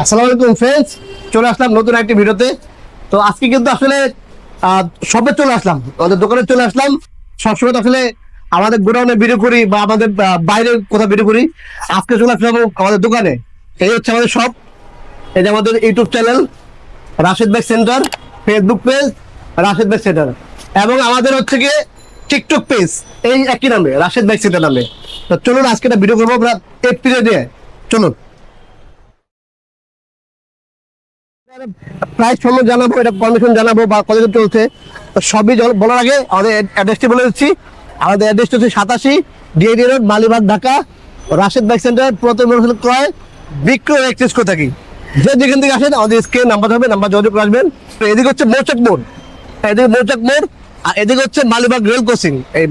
আসসালামু আলাইকুম ফ্রেন্ডস, চলে আসলাম নতুন একটি ভিডিওতে। তো আজকে কিন্তু আসলে সবে চলে আসলাম, আমাদের দোকানে চলে আসলাম। সবসময় তো আসলে আমাদের গোডাউনে ভিডিও করি বা আমাদের বাইরে কোথাও ভিডিও করি। আজকে চলে আসলাম আমাদের দোকানে। এই হচ্ছে আমাদের শপ, এই যে আমাদের YouTube channel Rashed bike centre, Facebook page Rashed bike centre, এবং আমাদের হচ্ছে গিয়ে টিকটক পেজ এই একই নামে রাশেদ বাইক সেন্টার নামে। তো চলুন আজকে একটা ভিডিও করবো আমরা এপ্রিলে দিয়ে। চলুন প্রাইস সম্বন্ধে জানাবো, এটা কন্ডিশন জানাবো বা কত চলছে সবই বলার আগে আমাদের অ্যাড্রেসটি বলে দিচ্ছি। আমাদের অ্যাড্রেসটি হচ্ছে 87 DID road, Malibagh, Dhaka. Rashed bike centre প্রথম ক্রয় বিক্রয় এক্সচেঞ্জ করে থাকি। যে যেখান থেকে আসেন আমাদের স্ক্রিনে নাম্বার হবে, নাম্বার যোগাযোগ করে আসবেন। তো এদিকে হচ্ছে মৌচাক মোড়, এদিকে মৌচাক মোড়, আর এদিকে হচ্ছে মালিবাগ রেল ক্রসিং। এই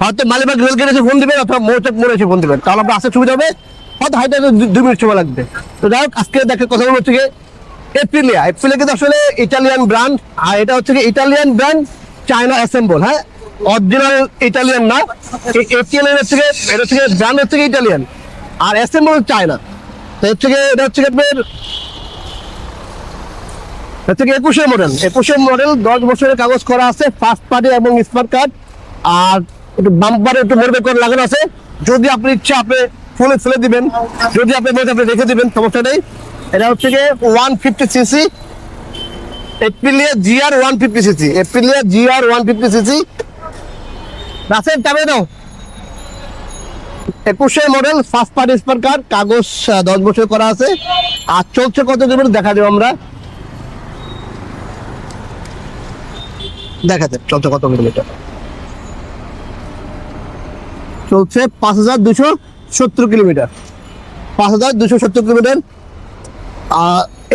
হয়তো মালিবাগ রেল গেটে এসে ফোন দিবেন অথবা মৌচাক মোড়ে এসে ফোন দিবেন, তাহলে আপনার আসতে সুবিধা হবে। হয়তো হাইটে 2 মিনিট সময় লাগবে। তো যাই হোক, আজকে দেখে কথা বলবো হচ্ছে এপ্রিলিয়া কিন্তু আসলে ইটালিয়ান ব্র্যান্ড, আর এটা হচ্ছে ইটালিয়ান ব্র্যান্ড, চায়না অ্যাসেম্বল। হ্যাঁ, অরিজিনাল ইটালিয়ান না। এপ্রিলিয়ান হচ্ছে এটা হচ্ছে ব্র্যান্ড হচ্ছে ইটালিয়ান, আর অ্যাসেম্বল চায়না। তো এটা হচ্ছে আপনার 21-এর মডেল। 21-এর মডেল, 10 বছরের কাগজ করা আছে, ফার্স্ট পার্টি এবং স্মার্ট কার্ড। আর একটু বাম্পারে একটু মোড় করে লাগানো আছে। যদি আপনি ইচ্ছা আপনি ফেলে দিবেন, যদি আপনি আপনি রেখে দিবেন, সমস্যা নেই। এটা হচ্ছে 150 CC Aprilia GR 150 CC, Aprilia GR 150 CC. রাসেল টাবে দাও। 21-এর model, first party smart card, কাগজ 10 বছর করা আছে। আর চলছে কত দেবেন দেখা দেবো আমরা, দেখাতে চলছে কত কিলোমিটার চলছে। 5270 কিলোমিটার, 5270 কিলোমিটার।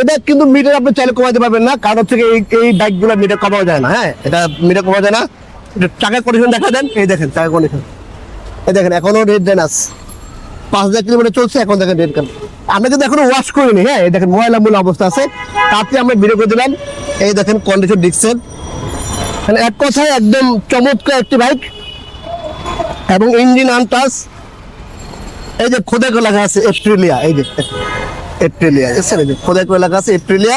এটা কিন্তু মিটার আপনি চাইলে কমাতে পারবেন না, কারণ হচ্ছে এই বাইকগুলো মিটার কমানো যায় না। হ্যাঁ, এটা মিটার কমানো যায় না। টাকার কন্ডিশন দেখা দেন, এই দেখেন টাকার কন্ডিশন, এই দেখেন এখনো রেড দেন আছে। 5000 কিলোমিটার চলছে, এখন দেখেন রেড কেন। আমরা কিন্তু এখনো ওয়াশ করিনি। হ্যাঁ, এই দেখেন ময়লা মূল অবস্থা আছে, তাতে আমরা ভিডিও করে দিলাম। এই দেখেন কন্ডিশন দিচ্ছেন, মানে এক কথায় একদম চমৎকার একটি বাইক, এবং ইঞ্জিন আনটাচ। এই যে খোদাই করে লেখা আছে এপ্রিলিয়া, এই যে এপ্রিলিয়া, খোদাই করে লেখা আছে এপ্রিলিয়া।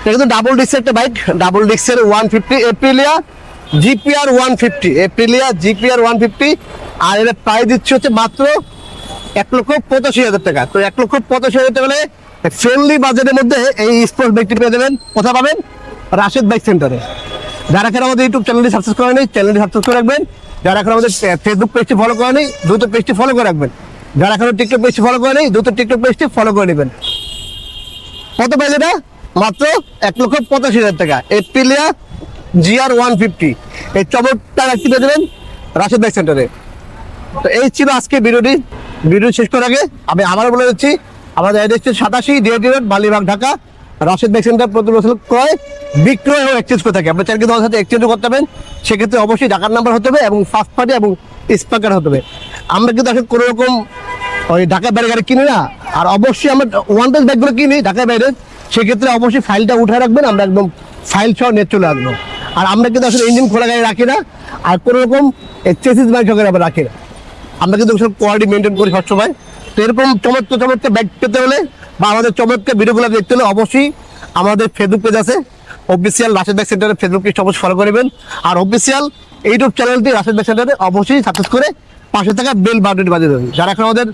এটা কিন্তু ডাবল ডিস্কের একটা বাইক, ডাবল ডিস্কের 150 এপ্রিলিয়া জিপিআর 150, এপ্রিলিয়া জিপিআর 150। আর এটা প্রাইস দিচ্ছে হচ্ছে মাত্র 1,85,000 টাকা। তো 1,85,000 টাকা হলে ফ্রেন্ডলি বাজেটের মধ্যে এই স্পোর্টস বাইকটি পেয়ে যাবেন। কোথায় পাবেন? রাশেদ বাইক সেন্টারে। যারা এখন আমাদের ইউটিউব চ্যানেলটি সাবস্ক্রাইব করেনি, চ্যানেলটি সাবস্ক্রাইব করে রাখবেন। যারা এখন আমাদের ফেসবুক পেজটি ফলো করেনি, দ্রুত পেজটি ফলো করে রাখবেন। যারা এখন টিকটক পেজটি ফলো করেনি, দ্রুত টিকটক পেজটি ফলো করে নেবেন। কত প্রাইস এটা? মাত্র 1,85,000 টাকা, এপ্রিলিয়া জিআর 150। এই চমৎকার একটি পেয়ে দেবেন রাশেদ বাইক সেন্টারে। তো এই ছিল আজকে ভিডিও শেষ করার আগে আমি আবারও বলে দিচ্ছি, আমাদের address 87 DID road, Malibagh, Dhaka. Rashed bike centre প্রতি বছর ক্রয় বিক্রয় এবং এক্সচেঞ্জ করে থাকে। আপনার চাইলে কিন্তু সাথে এক্সচেঞ্জও করতে পারবেন, সেক্ষেত্রে অবশ্যই ঢাকার নাম্বার হতে হবে এবং ফার্স্ট পার্টি এবং স্পার্কার হতে হবে। আমরা কিন্তু আসলে কোনো রকম ওই ঢাকার বাইরে গাড়ি কিনি না, আর অবশ্যই আমরা ওয়ান টেস্ট বাইকগুলো কিনি ঢাকার বাইরে, সেক্ষেত্রে অবশ্যই ফাইলটা উঠে রাখবেন, আমরা একদম ফাইল সহ নেট চলে আসবো। আর আমরা কিন্তু আসলে ইঞ্জিন খোলা গাড়ি রাখি না, আর কোনো রকম চেসিস বাইক সহকারে আমরা রাখি না। আমরা কিন্তু কোয়ালিটি মেনটেন করি সবসময়। তো এরকম চমৎকার বাইক পেতে হলে বা আমাদের চমৎকার ভিডিওগুলো দেখতে হলে অবশ্যই আমাদের ফেসবুক পেজ আছে অফিসিয়াল রাশেদ বাইক সেন্টারের ফেসবুক পেজটা অবশ্যই ফলো করবেন। আর অফিসিয়াল ইউটিউব চ্যানেলটি রাশেদ বাইক সেন্টারে অবশ্যই সাবস্ক্রাইব করে পাশে থাকা বেল বাটনটি বাজিয়ে দেবেন। যারা এখন আমাদের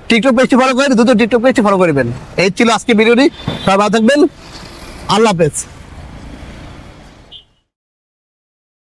টিকটক পেজটি ফলো করেন, দ্রুত টিকটক পেজটি ফলো করবেন। এই ছিল আজকে ভিডিওটি। সবাই ভালো থাকবেন, আল্লাহ হাফেজ।